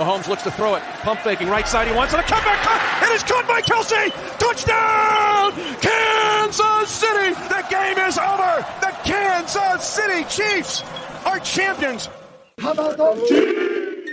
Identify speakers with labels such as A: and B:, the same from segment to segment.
A: Mahomes looks to throw it. Pump faking right side. He wants it. A comeback. It is caught by Kelsey. Touchdown, Kansas City. The game is over. The Kansas City Chiefs are champions. How about those Chiefs?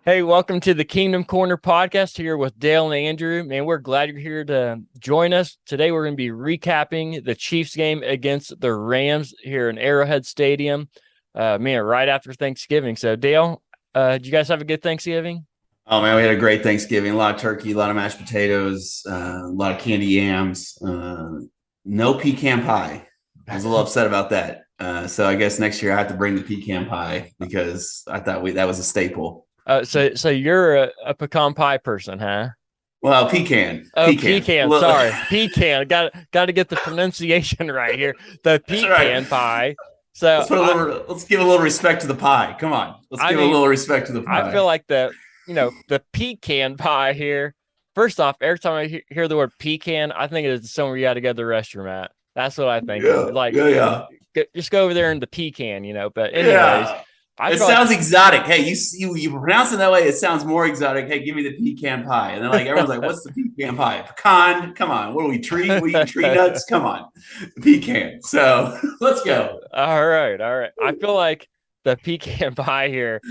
B: Hey, welcome to the Kingdom Corner podcast here with Dale and Andrew. Man, we're glad you're here to join us. Today, we're going to be recapping the Chiefs game against the Rams here in Arrowhead Stadium, right after Thanksgiving. So, Dale, did you guys have a good Thanksgiving?
C: Oh, man, we had a great Thanksgiving. A lot of turkey, a lot of mashed potatoes, a lot of candy yams, no pecan pie. I was a little upset about that. So I guess next year I have to bring the pecan pie because I thought that was a staple.
B: So you're a pecan pie person, huh?
C: Well, pecan.
B: Oh, pecan. Sorry, pecan. Got to get the pronunciation right here. The pecan pie. So
C: let's give a little respect to the pie. Come on, let's give a little respect to the pie.
B: I feel like the pecan pie here. First off, every time I hear the word pecan, I think it is somewhere you got to go to the restroom at. That's what I think.
C: Yeah.
B: Just go over there in the pecan, But anyways.
C: Yeah. It sounds exotic. Hey, you pronounce it that way. It sounds more exotic. Hey, give me the pecan pie. And then everyone's like, what's the pecan pie? Pecan. Come on. What are we, tree? We eat tree nuts? Come on. Pecan. So let's go.
B: All right. I feel like the pecan pie here,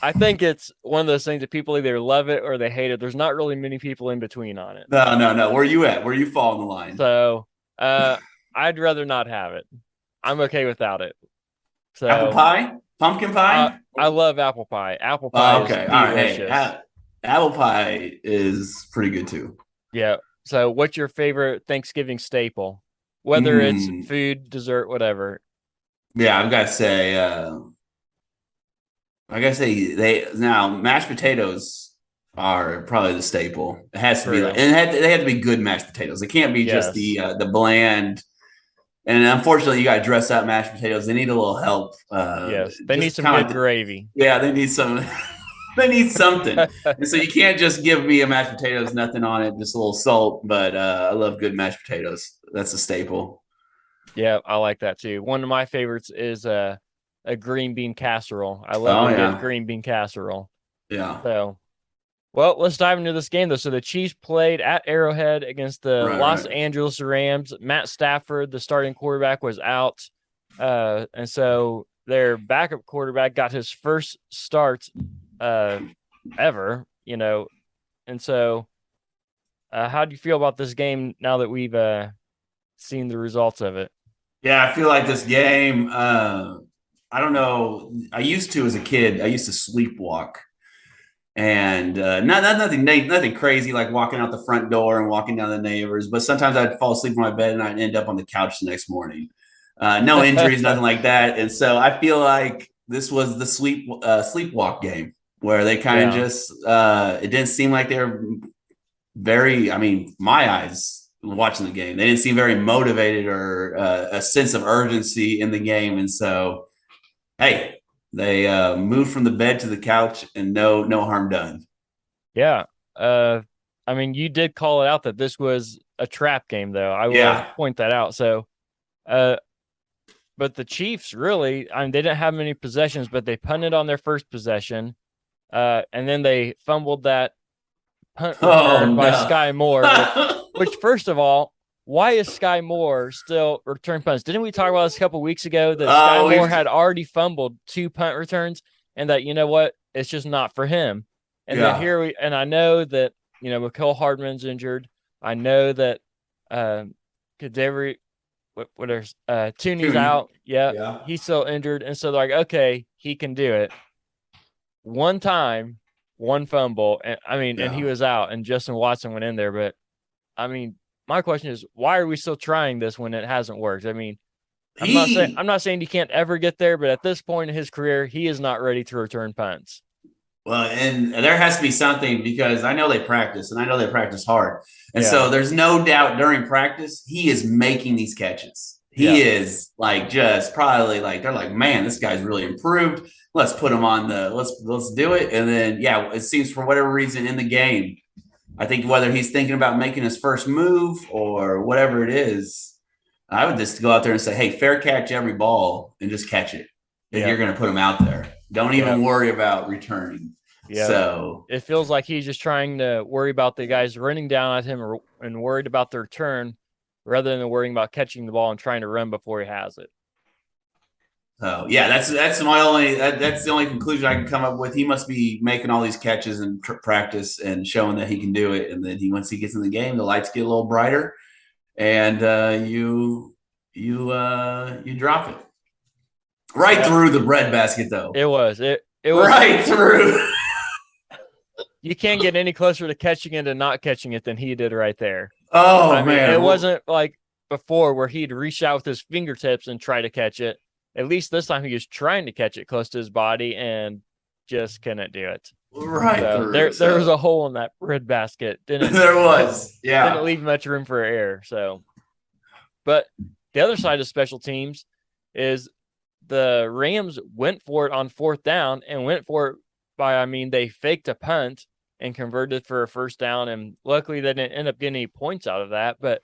B: I think it's one of those things that people either love it or they hate it. There's not really many people in between on it.
C: No. Where are you at? Where you fall in the line?
B: So I'd rather not have it. I'm okay without it. So
C: apple pie? Pumpkin pie?
B: I love apple pie. Apple pie is delicious. All right.
C: Hey, apple pie is pretty good too.
B: Yeah. So what's your favorite Thanksgiving staple? Whether it's food, dessert, whatever.
C: Yeah, I've got to say, mashed potatoes are probably the staple. It has to be they have to be good mashed potatoes. It can't be just the bland. And unfortunately, you got to dress up mashed potatoes. They need a little help.
B: Yes, they need some good gravy.
C: Yeah, they need some. They need something. And so you can't just give me a mashed potatoes, nothing on it, just a little salt. But I love good mashed potatoes. That's a staple.
B: Yeah, I like that too. One of my favorites is a green bean casserole. I love a good green bean casserole.
C: Yeah.
B: So, well, let's dive into this game, though. So the Chiefs played at Arrowhead against the Los Angeles Rams. Matt Stafford, the starting quarterback, was out. And so their backup quarterback got his first start ever, And so how do you feel about this game now that we've seen the results of it?
C: Yeah, I feel like this game, I don't know. As a kid, I used to sleepwalk. And nothing crazy like walking out the front door and walking down the neighbors. But sometimes I'd fall asleep in my bed and I'd end up on the couch the next morning. No injuries, nothing like that. And so I feel like this was the sleepwalk game where they kind of just it didn't seem like they were my eyes watching the game, they didn't seem very motivated or a sense of urgency in the game. And so, hey, they moved from the bed to the couch and no harm done.
B: Yeah. You did call it out that this was a trap game, though. I will point that out. So, but the Chiefs really, they didn't have many possessions, but they punted on their first possession. And then they fumbled that punt return by Sky Moore, which first of all, why is Sky Moore still return punts? Didn't we talk about this a couple weeks ago that Sky Moore had already fumbled 2 punt returns and that, it's just not for him. And then I know that, Mecole Hardman's injured. I know that Kaderi, Tooney's out. Yeah, he's still injured. And so they're like, okay, he can do it. One time, one fumble. And he was out and Justin Watson went in there. But my question is, why are we still trying this when it hasn't worked? I'm not saying he can't ever get there, but at this point in his career, he is not ready to return punts.
C: Well, and there has to be something because I know they practice and I know they practice hard. And so there's no doubt during practice, he is making these catches. He is just probably they're like, man, this guy's really improved. Let's put him on let's do it. And then, it seems for whatever reason in the game, I think whether he's thinking about making his first move or whatever it is, I would just go out there and say, hey, fair catch every ball and just catch it. If you're going to put him out there. Don't even worry about returning.
B: Yeah.
C: So
B: it feels like he's just trying to worry about the guys running down at him and worried about their return rather than worrying about catching the ball and trying to run before he has it.
C: So yeah, that's my only that's the only conclusion I can come up with. He must be making all these catches in practice and showing that he can do it, and then once he gets in the game, the lights get a little brighter, and you drop it right through the breadbasket though.
B: It was
C: right through.
B: You can't get any closer to catching it and not catching it than he did right there.
C: Oh man,
B: it wasn't like before where he'd reach out with his fingertips and try to catch it. At least this time he was trying to catch it close to his body and just couldn't do it.
C: Right.
B: So there was a hole in that breadbasket. There
C: was. Yeah.
B: Didn't leave much room for error. So, but the other side of special teams is the Rams went for it on fourth down and went for it they faked a punt and converted for a first down. And luckily they didn't end up getting any points out of that. But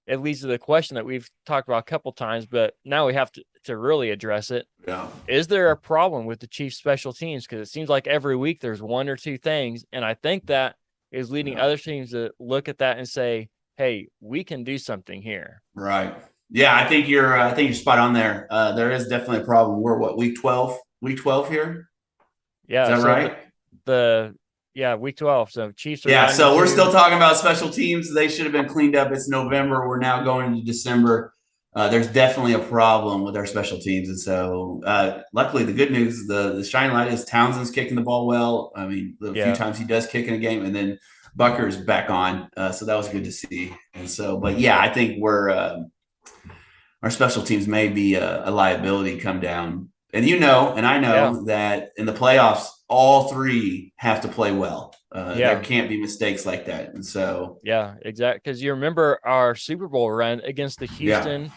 B: it leads to the question that we've talked about a couple times, but now we have to really address it.
C: Yeah.
B: Is there a problem with the Chiefs special teams? Because it seems like every week there's one or two things. And I think that is leading other teams to look at that and say, hey, we can do something here.
C: Right. Yeah, I think you're spot on there. There is definitely a problem. We're week 12? Week 12 here?
B: Yeah.
C: Is that right?
B: Week 12. So Chiefs are
C: so we're still talking about special teams. They should have been cleaned up. It's November. We're now going into December. There's definitely a problem with our special teams. And so luckily the good news, the shining light is Townsend's kicking the ball well. I mean, the few times he does kick in a game, and then Bucker's back on. So that was good to see. And so, but yeah, I think our special teams may be a liability come down. And and I know that in the playoffs, all three have to play well. There can't be mistakes like that. And so,
B: yeah, exactly. Because you remember our Super Bowl run against the Houston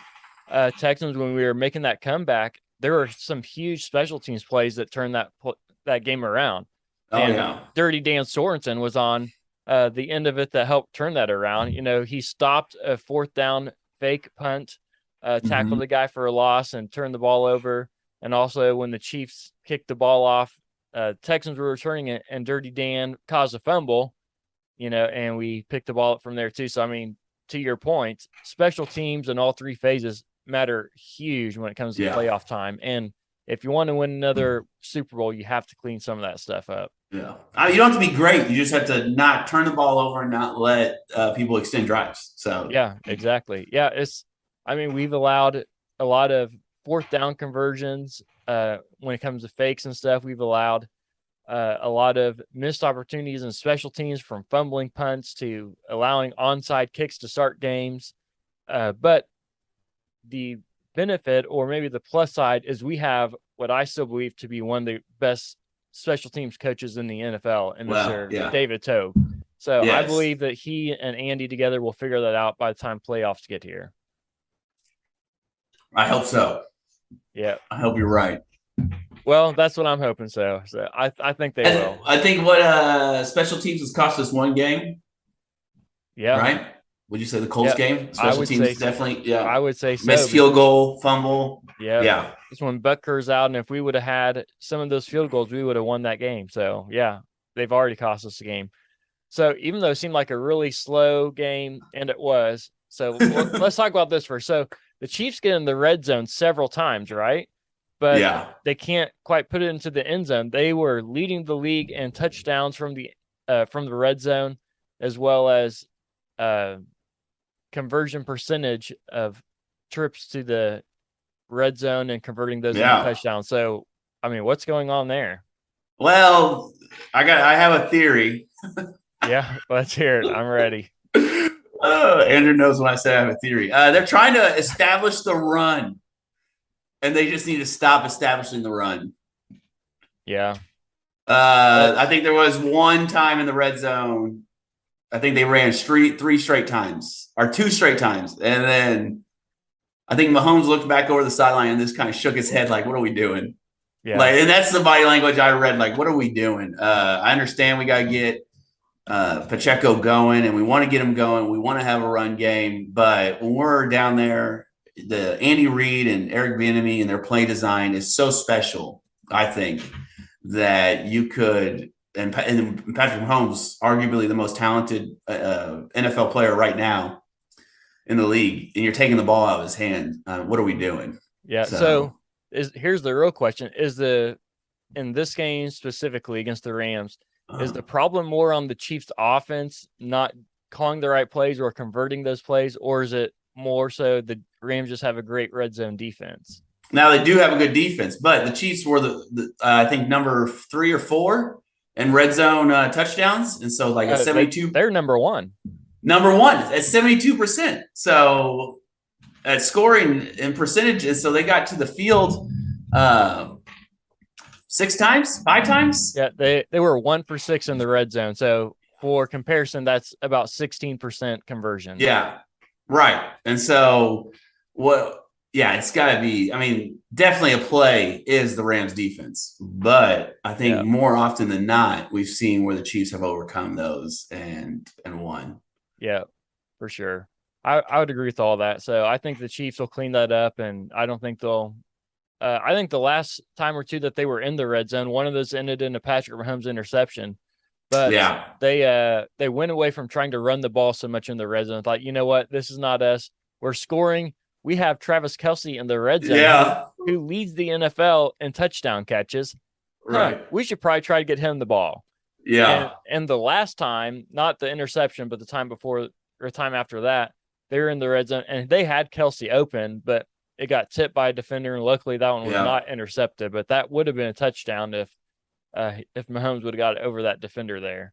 B: Texans when we were making that comeback. There were some huge special teams plays that turned that game around. Dirty Dan Sorensen was on the end of it that helped turn that around. He stopped a fourth down fake punt, tackled the guy for a loss, and turned the ball over. And also when the Chiefs kicked the ball off, Texans were returning it, and Dirty Dan caused a fumble, and we picked the ball up from there too. So, I mean, to your point, special teams in all three phases matter huge when it comes to playoff time. And if you want to win another Super Bowl, you have to clean some of that stuff up.
C: Yeah. You don't have to be great. You just have to not turn the ball over and not let people extend drives. So,
B: yeah, exactly. Yeah. We've allowed a lot of fourth down conversions when it comes to fakes and stuff. We've allowed a lot of missed opportunities in special teams, from fumbling punts to allowing onside kicks to start games. But the benefit, or maybe the plus side, is we have what I still believe to be one of the best special teams coaches in the NFL, and David Tobe. So I believe that he and Andy together will figure that out by the time playoffs get here.
C: I hope so.
B: Yeah.
C: I hope you're right.
B: Well, that's what I'm hoping. So I think they will.
C: I think what special teams has cost us one game.
B: Yeah.
C: Right? Would you say the Colts game? Special teams definitely. Yeah.
B: I would say so.
C: Missed field goal, fumble.
B: Yeah. Yeah. It's when Butker's out, and if we would have had some of those field goals, we would have won that game. So, yeah, they've already cost us a game. So, even though it seemed like a really slow game, and it was, so let's talk about this first. So, the Chiefs get in the red zone several times, right? But they can't quite put it into the end zone. They were leading the league in touchdowns from the red zone, as well as conversion percentage of trips to the red zone and converting those into touchdowns. So, I mean, what's going on there?
C: Well, I have a theory.
B: Yeah, let's hear it. I'm ready.
C: Andrew knows when I say I have a theory. They're trying to establish the run, and they just need to stop establishing the run.
B: Yeah.
C: I think there was one time in the red zone. I think they ran 3 straight times, or 2 straight times. And then I think Mahomes looked back over the sideline and just kind of shook his head like, what are we doing? Yeah. And that's the body language I read. Like, what are we doing? I understand we got to get Pacheco going, and we want to get him going. We want to have a run game. But when we're down there, the Andy Reid and Eric Bieniemy and their play design is so special, I think, that you could and Patrick Mahomes, arguably the most talented NFL player right now in the league, and you're taking the ball out of his hand. What are we doing?
B: Yeah. So here's the real question: in this game specifically against the Rams, is the problem more on the Chiefs' offense not calling the right plays or converting those plays, or is it more so the Rams just have a great red zone defense?
C: Now they do have a good defense, but the Chiefs were the I think number 3 or 4 in red zone touchdowns, and so like a 72.
B: They're number one.
C: Number one at 72%. So at scoring and percentages, so they got to the field 6 times, 5 times.
B: Yeah, they were 1 for 6 in the red zone. So for comparison, that's about 16% conversion.
C: Yeah, right. And so it's got to be. I mean, definitely a play is the Rams defense, but I think more often than not, we've seen where the Chiefs have overcome those and won.
B: Yeah, for sure. I would agree with all that. So I think the Chiefs will clean that up, and I don't think they'll. I think the last time or two that they were in the red zone, one of those ended in a Patrick Mahomes interception. But they went away from trying to run the ball so much in the red zone. Thought, you know what, this is not us. We're scoring. We have Travis Kelce in the red zone, who leads the NFL in touchdown catches.
C: Right.
B: We should probably try to get him the ball.
C: Yeah.
B: And the last time, not the interception, but the time before or time after that, they were in the red zone and they had Kelce open, but it got tipped by a defender. And luckily that one was not intercepted, but that would have been a touchdown if Mahomes would have got it over that defender there.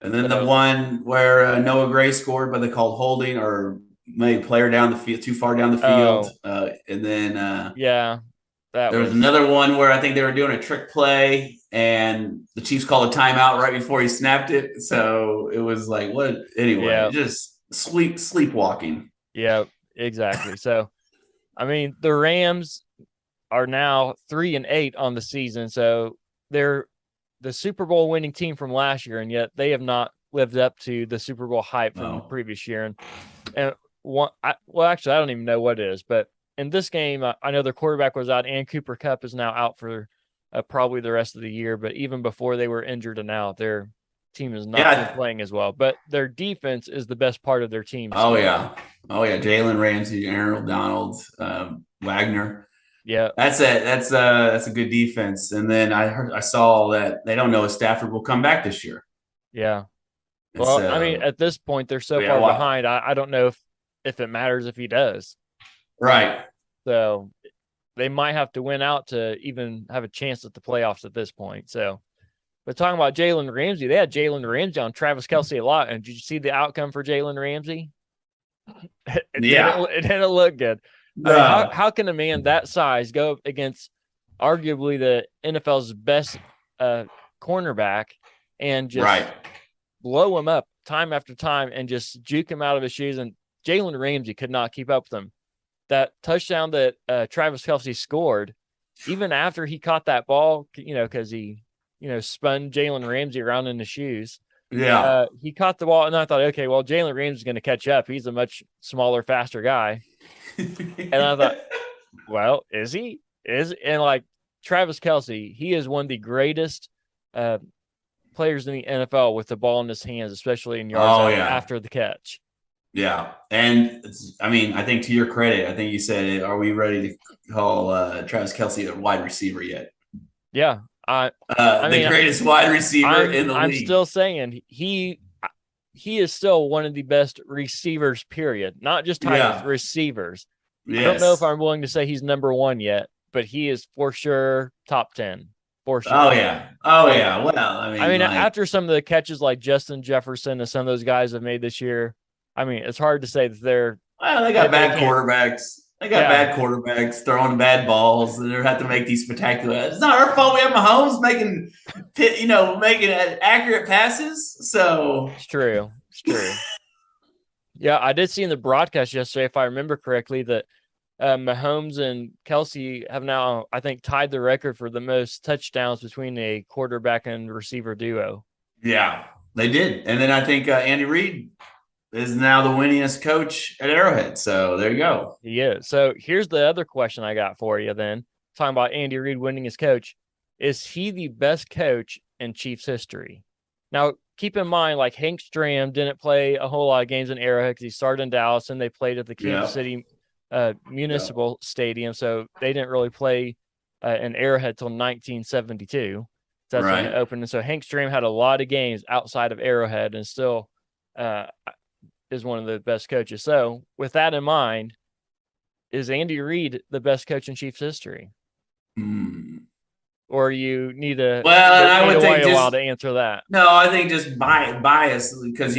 C: And then the one where Noah Gray scored, but they called holding or made a player down the field, too far down the field. And then there was another one where I think they were doing a trick play and the Chiefs called a timeout right before he snapped it. So it was like, what? Anyway, just sleepwalking.
B: Yeah, exactly. So, I mean, the Rams are now 3-8 on the season. So they're the Super Bowl winning team from last year, and yet they have not lived up to the Super Bowl hype from the previous year. And actually, I don't even know what it is, but in this game, I know their quarterback was out, and Cooper Kupp is now out for probably the rest of the year. But even before they were injured and out, their team is not been playing as well. But their defense is the best part of their team.
C: Jalen Ramsey, Aaron Donald, Wagner.
B: Yeah,
C: that's a good defense. And then I saw that they don't know if Stafford will come back this year.
B: Yeah. Well, I mean, at this point, they're so far behind. I don't know if it matters if he does.
C: Right.
B: So they might have to win out to even have a chance at the playoffs at this point. So, but talking about Jalen Ramsey, they had Jalen Ramsey on Travis Kelce a lot. And did you see the outcome for Jalen Ramsey? It didn't look good.
C: No.
B: I mean, how can a man that size go against arguably the NFL's best cornerback and just blow him up time after time and just juke him out of his shoes? And Jalen Ramsey could not keep up with him. That touchdown that Travis Kelce scored, even after he caught that ball, because he, spun Jalen Ramsey around in the shoes.
C: Yeah.
B: He caught the ball, and I thought, okay, well, Jalen Ramsey's going to catch up. He's a much smaller, faster guy. And I thought, well, is he? And like Travis Kelce, he is one of the greatest players in the NFL with the ball in his hands, especially in yards after the catch.
C: Yeah. And I think to your credit, I think you said, are we ready to call Travis Kelce a wide receiver yet?
B: Yeah.
C: The greatest wide receiver in the league.
B: I'm still saying he is still one of the best receivers, period. Not just tight ends, receivers. Yes. I don't know if I'm willing to say he's number one yet, but he is for sure top 10. For sure.
C: Oh, yeah. Well,
B: after some of the catches like Justin Jefferson and some of those guys have made this year, it's hard to say that they're.
C: Well, they got bad quarterbacks. They got bad quarterbacks throwing bad balls, and they have to make these spectacular. It's not our fault. We have Mahomes making accurate passes. So
B: it's true. Yeah, I did see in the broadcast yesterday, if I remember correctly, that Mahomes and Kelce have now, I think, tied the record for the most touchdowns between a quarterback and receiver duo.
C: Yeah, they did. And then I think Andy Reid is now the winningest coach at Arrowhead. So there you go.
B: Yeah. So here's the other question I got for you then. Talking about Andy Reid winning as coach. Is he the best coach in Chiefs history. Now, keep in mind, like Hank Stram didn't play a whole lot of games in Arrowhead because he started in Dallas and they played at the Kansas City Municipal Stadium. So they didn't really play in Arrowhead till 1972. So that's when it opened. And so Hank Stram had a lot of games outside of Arrowhead and still is one of the best coaches. So with that in mind, is Andy Reid the best coach in Chiefs history? Or you need a
C: I would think
B: a while to answer that.
C: No, I think just bias because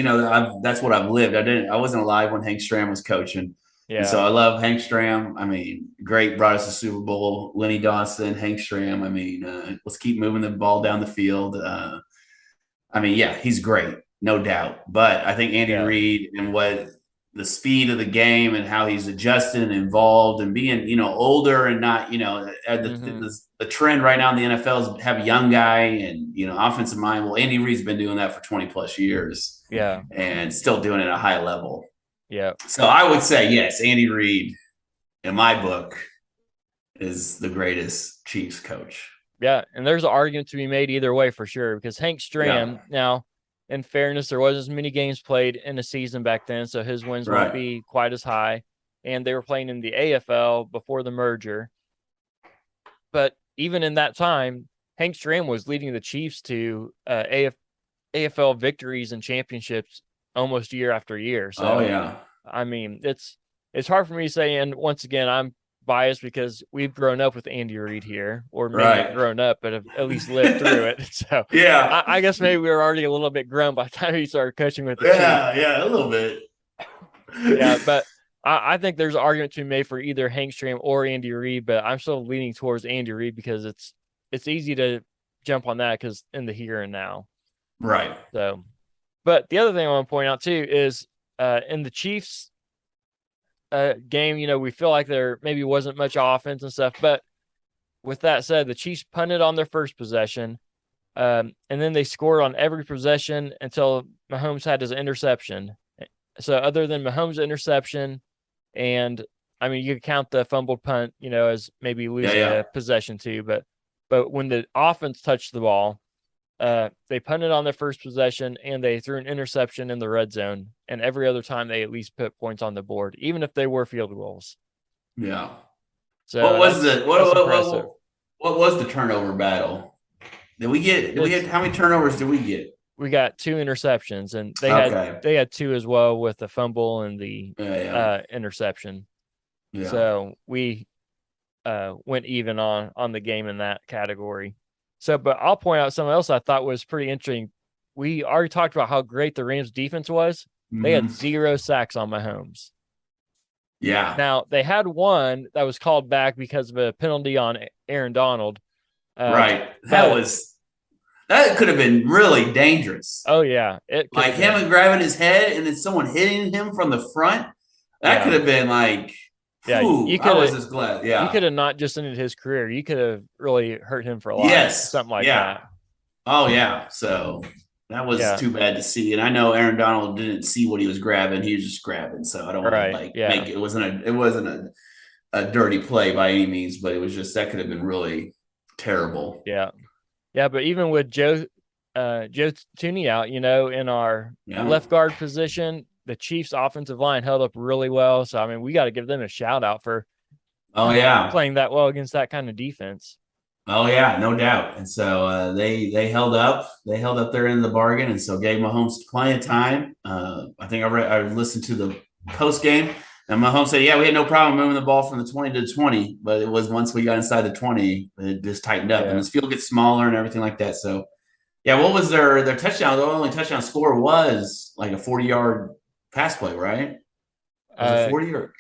C: that's what I've lived. I wasn't alive when Hank Stram was coaching. Yeah. And so I love Hank Stram. I mean, great, brought us to Super Bowl. Lenny Dawson, Hank Stram. I mean, let's keep moving the ball down the field. I mean, yeah, he's great, no doubt. But I think Andy Reid and what the speed of the game and how he's adjusted and involved and being, older and not, the trend right now in the NFL is have a young guy and, offensive mind. Well, Andy Reid's been doing that for 20 plus years.
B: Yeah.
C: And still doing it at a high level.
B: Yeah.
C: So I would say, yes, Andy Reid, in my book, is the greatest Chiefs coach.
B: Yeah. And there's an argument to be made either way for sure, because Hank Stram, now, in fairness, there wasn't as many games played in a season back then, so his wins won't be quite as high. And they were playing in the AFL before the merger. But even in that time, Hank Stram was leading the Chiefs to AFL victories and championships almost year after year. So, I mean, it's hard for me to say. And once again, I'm biased because we've grown up with Andy Reid here, or maybe not grown up, but have at least lived through it. So I guess maybe we were already a little bit grown by the time he started coaching with the Chiefs.
C: Yeah, a little bit.
B: But I think there's an argument to be made for either Hank Stram or Andy Reid, but I'm still leaning towards Andy Reid because it's easy to jump on that because in the here and now.
C: Right.
B: So, but the other thing I want to point out too is in the Chiefs game, we feel like there maybe wasn't much offense and stuff, but with that said, the Chiefs punted on their first possession, and then they scored on every possession until Mahomes had his interception. So other than Mahomes' interception, and I mean, you could count the fumbled punt, as maybe losing a possession too, but when the offense touched the ball, they punted on their first possession and they threw an interception in the red zone. And every other time they at least put points on the board, even if they were field goals.
C: Yeah.
B: So
C: what was the turnover battle? Did we get how many turnovers did we get?
B: We got 2 interceptions, and they had 2 as well with the fumble and the interception. Yeah. So we went even on the game in that category. So, but I'll point out something else I thought was pretty interesting. We already talked about how great the Rams defense was. They had 0 sacks on Mahomes.
C: Yeah.
B: Now, they had one that was called back because of a penalty on Aaron Donald.
C: Right. That could have been really dangerous.
B: Oh, yeah.
C: Like him grabbing his head and then someone hitting him from the front. That could have been like, I was just glad. Yeah.
B: You could have not just ended his career. You could have really hurt him for life. Yes. Something like that.
C: Oh, yeah. So that was too bad to see. And I know Aaron Donald didn't see what he was grabbing. He was just grabbing. So I don't want to make it wasn't a dirty play by any means, but it was just that could have been really terrible.
B: Yeah. Yeah, but even with Joe Tooney out, in our left guard position, the Chiefs' offensive line held up really well. So, I mean, we got to give them a shout out for playing that well against that kind of defense.
C: Oh, yeah, no doubt. And so they held up. They held up their end of the bargain, and so gave Mahomes plenty of time. I think I listened to the post game, and Mahomes said, we had no problem moving the ball from the 20 to the 20, but it was once we got inside the 20, it just tightened up. And this field gets smaller and everything like that. So, what was their touchdown? The only touchdown score was like a 40-yard pass play, right? Was it 40 or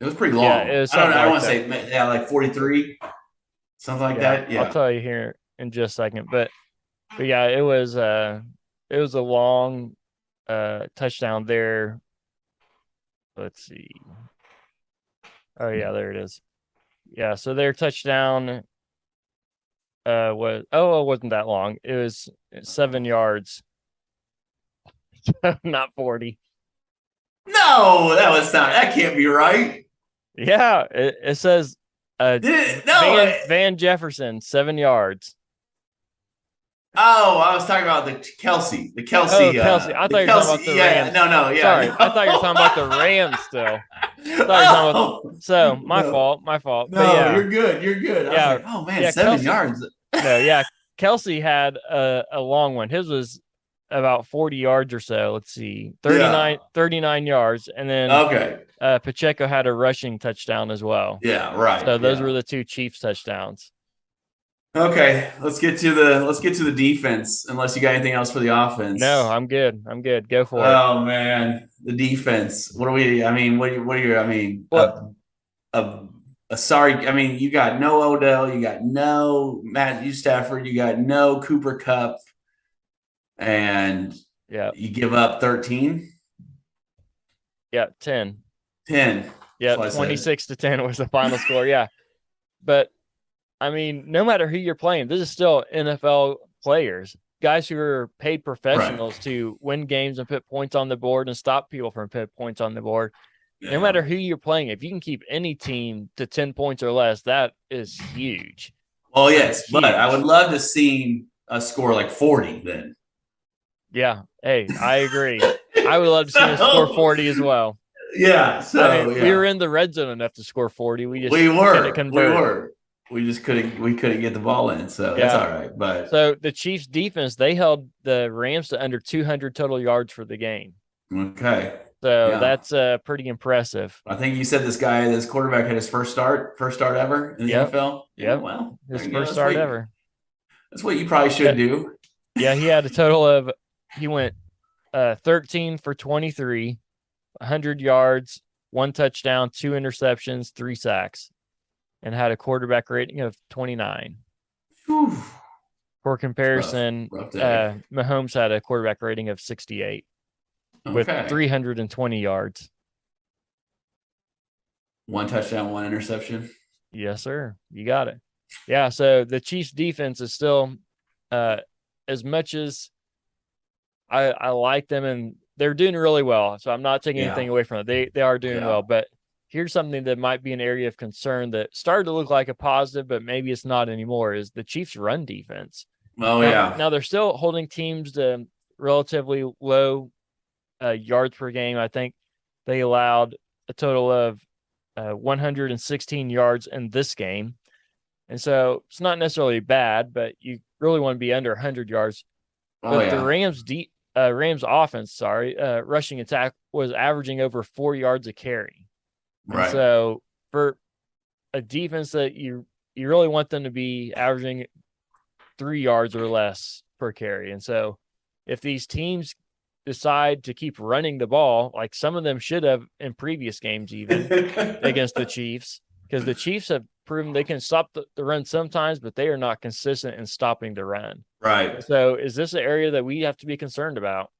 C: it was pretty long.
B: Yeah, it was
C: I don't want to say like 43, something like that. Yeah,
B: I'll tell you here in just a second, but yeah, it was a long touchdown there. Let's see. Oh yeah, there it is. Yeah, so their touchdown it wasn't that long. It was 7 yards. Not 40.
C: No, that can't be right.
B: Yeah, it says Van Jefferson, 7 yards.
C: Oh, I was talking about the Kelsey. The Kelsey.
B: Oh, Kelsey. I thought you were talking about the
C: Yeah,
B: Rams.
C: no, yeah.
B: Sorry,
C: No.
B: I thought you were talking about the Rams still. I thought you were talking about.
C: Oh,
B: So my
C: no.
B: fault. My fault. But
C: No,
B: yeah,
C: you're good. You're good. I was
B: yeah,
C: like, oh man,
B: yeah.
C: 7 yards.
B: No, yeah. Kelsey had a long one. His was about 40 yards or so. Let's see,
C: Yeah.
B: 39 yards. And then
C: Okay.
B: Pacheco had a rushing touchdown as well.
C: Yeah. Right.
B: So those
C: Yeah.
B: were the two Chiefs touchdowns.
C: Okay. Let's get to the defense. Unless you got anything else for the
B: No,
C: offense.
B: I'm good. I'm good. Go for it.
C: Oh man, the defense. What are we? I mean, what are your? I mean,
B: What?
C: a sorry. I mean, you got no Odell, you got no Matthew Stafford, you got no Cooper Cup, and
B: Yeah.
C: you give up 13?
B: Yeah. 10.
C: 10.
B: Yeah.
C: That's what I said.
B: 26-10 was the final score. Yeah. But I mean, no matter who you're playing, this is still NFL players, guys who are paid professionals to win games and put points on the board and stop people from putting points on the board. No
C: Yeah.
B: matter who you're playing, if you can keep any team to 10 points or less, that is huge.
C: Well,
B: That
C: yes,
B: is
C: but
B: huge.
C: I would love to see us score like 40 then.
B: Yeah. Hey, I agree. I would love to see us score 40 as well.
C: Yeah. So
B: I mean,
C: yeah.
B: we were in the red zone enough to score 40. We just
C: we
B: couldn't
C: were.
B: convert.
C: We just couldn't get the ball in. So that's
B: Yeah.
C: all right. But
B: So the Chiefs defense, they held the Rams to under 200 total yards for the game.
C: okay.
B: So
C: Yeah.
B: that's pretty impressive.
C: I think you said this quarterback had his first start ever in the
B: Yep.
C: NFL.
B: Yep.
C: Well,
B: His
C: there you go.
B: first start ever.
C: That's what you probably should do.
B: Yeah, he had a total of he went 13 for 23, 100 yards, 1 touchdown, 2 interceptions, 3 sacks, and had a quarterback rating of 29.
C: Whew.
B: For comparison,
C: Rough day.
B: Mahomes had a quarterback rating of 68 with
C: Okay.
B: 320 yards.
C: 1 touchdown, 1 interception.
B: Yes, sir. You got it. Yeah, so the Chiefs defense is still as much as I like them and they're doing really well. So I'm not taking anything away from it. They are doing well, but here's something that might be an area of concern that started to look like a positive, but maybe it's not anymore, is the Chiefs run defense. Now they're still holding teams to relatively low yards per game. I think they allowed a total of 116 yards in this game. And so it's not necessarily bad, but you really want to be under 100 yards. But the Rams offense, rushing attack was averaging over 4 yards a carry. Right. And so for a defense that you really want them to be averaging 3 yards or less per carry. And so if these teams decide to keep running the ball, like some of them should have in previous games, even against the Chiefs, because the Chiefs have proven they can stop the run sometimes, but they are not consistent in stopping the run.
C: Right.
B: So is this an area that we have to be concerned about?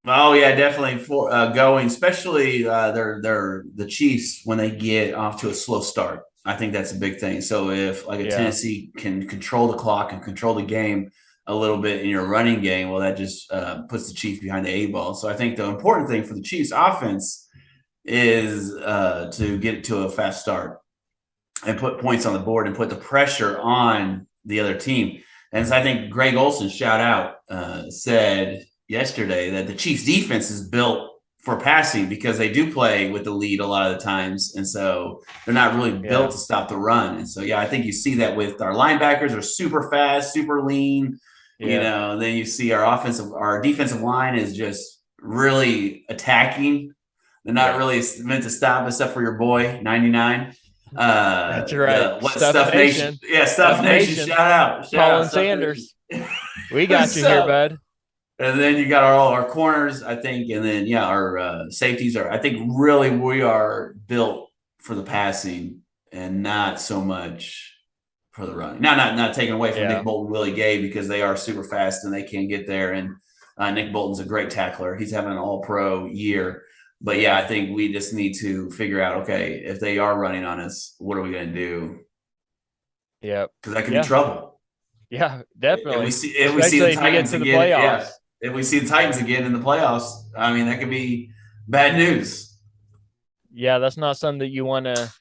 C: Oh yeah, definitely for going, especially the Chiefs when they get off to a slow start. I think that's a big thing. So if like Tennessee can control the clock and control the game a little bit in your running game, well, that just puts the Chiefs behind the eight ball. So I think the important thing for the Chiefs offense is to get to a fast start and put points on the board and put the pressure on the other team. And so I think Greg Olson, shout out, said yesterday that the Chiefs defense is built for passing because they do play with the lead a lot of the times. And so they're not really built to stop the run. And so, I think you see that with our linebackers are super fast, super lean, and then you see our defensive line is just really attacking. They're not really meant to stop except for your boy 99.
B: That's right.
C: Stuff Nation. Yeah, Stuff Nation. Shout out.
B: Colin Sanders. We got you here, bud.
C: And then you got all our corners, I think, and then our safeties are. I think really we are built for the passing and not so much for the running. Not taking away from Nick Bolton, Willie Gay, because they are super fast and they can get there. And Nick Bolton's a great tackler. He's having an All-Pro year. But I think we just need to figure out, okay, if they are running on us, what are we going to do?
B: Yeah,
C: because that could be trouble.
B: Yeah, definitely.
C: If we see the Titans again, if we see the Titans again in the playoffs, I mean, that could be bad news.
B: Yeah, that's not something that you want to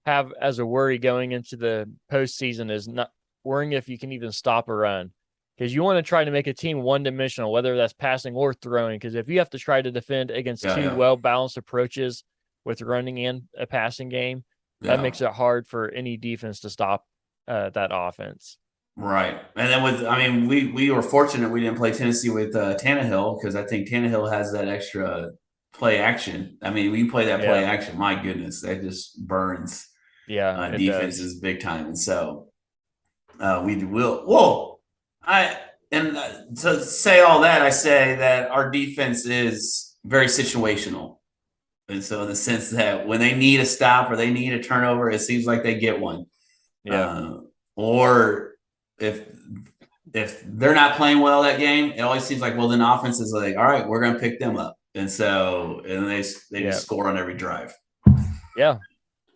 B: have as a worry going into the postseason, is not worrying if you can even stop a run. because you want to try to make a team one-dimensional, whether that's passing or throwing. Because if you have to try to defend against two well-balanced approaches with running and a passing game, that makes it hard for any defense to stop that offense.
C: Right. And then we were fortunate we didn't play Tennessee with Tannehill, because I think Tannehill has that extra play action. I mean, when you play that play action, my goodness, that just burns defenses big time. And so we will. Whoa. To say all that, I say that our defense is very situational. And so in the sense that when they need a stop or they need a turnover, it seems like they get one.
B: Yeah.
C: Or if they're not playing well that game, it always seems like, well, then offense is like, all right, we're going to pick them up. And so, and they just score on every drive.
B: Yeah.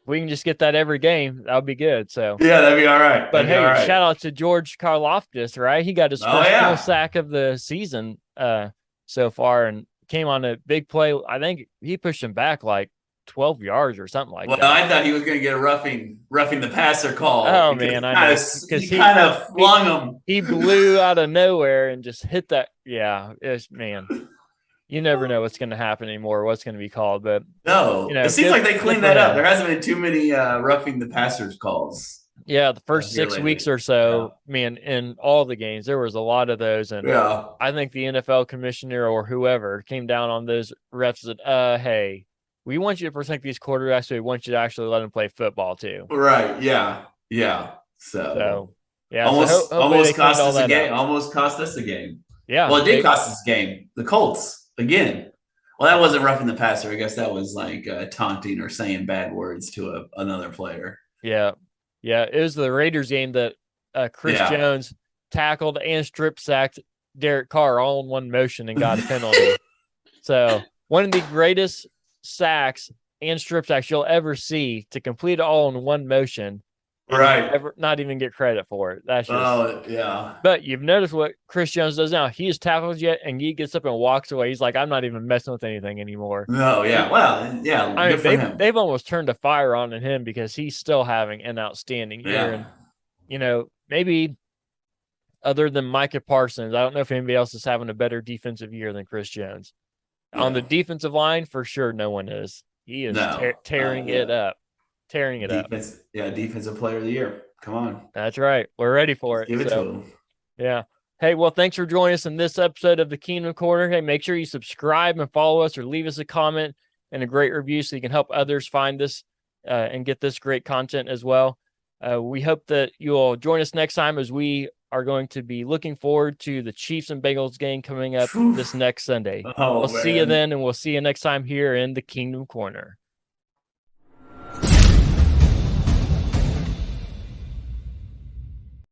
B: If we can just get that every game, that would be good. So
C: yeah, that'd be all right.
B: But hey, shout out to George Karlaftis, right? He got his first full sack of the season so far, and came on a big play. I think he pushed him back like 12 yards or something like that.
C: Well, I thought he was going to get a roughing the passer call.
B: Oh man, I know,
C: because he kind of flung him.
B: He blew out of nowhere and just hit that. Yeah, man. You never know what's going to happen anymore, what's going to be called. But
C: no, it seems like they cleaned that up. There hasn't been too many roughing the passers calls.
B: Yeah, the first 6 weeks or so, man, in all the games, there was a lot of those. And I think the NFL commissioner or whoever came down on those refs and said, hey, we want you to protect these quarterbacks, so we want you to actually let them play football too.
C: Right, yeah. So
B: yeah,
C: almost cost us a game. Almost cost us a game.
B: Yeah.
C: Well, it did cost us a game. The Colts. Again, well, that wasn't roughing the passer. I guess that was like taunting or saying bad words to another player.
B: Yeah. It was the Raiders game that Chris Jones tackled and strip sacked Derek Carr all in one motion and got a penalty. So one of the greatest sacks and strip sacks you'll ever see, to complete it all in one motion.
C: Right.
B: Not even get credit for it. That's just,
C: yeah.
B: But you've noticed what Chris Jones does now. He has tackled yet, and he gets up and walks away. He's like, I'm not even messing with anything anymore.
C: No, yeah. Well, yeah.
B: I mean, they've almost turned a fire on in him, because he's still having an outstanding year. And, maybe other than Micah Parsons, I don't know if anybody else is having a better defensive year than Chris Jones. On the defensive line, for sure, no one is. He is tearing it up. Tearing it up.
C: Yeah, defensive player of the year. Come on.
B: That's right. We're ready for it.
C: Give it to him.
B: Yeah. Hey, well, thanks for joining us in this episode of the Kingdom Corner. Hey, make sure you subscribe and follow us, or leave us a comment and a great review so you can help others find this and get this great content as well. We hope that you'll join us next time, as we are going to be looking forward to the Chiefs and Bengals game coming up this next Sunday. We'll see you then, and we'll see you next time here in the Kingdom Corner.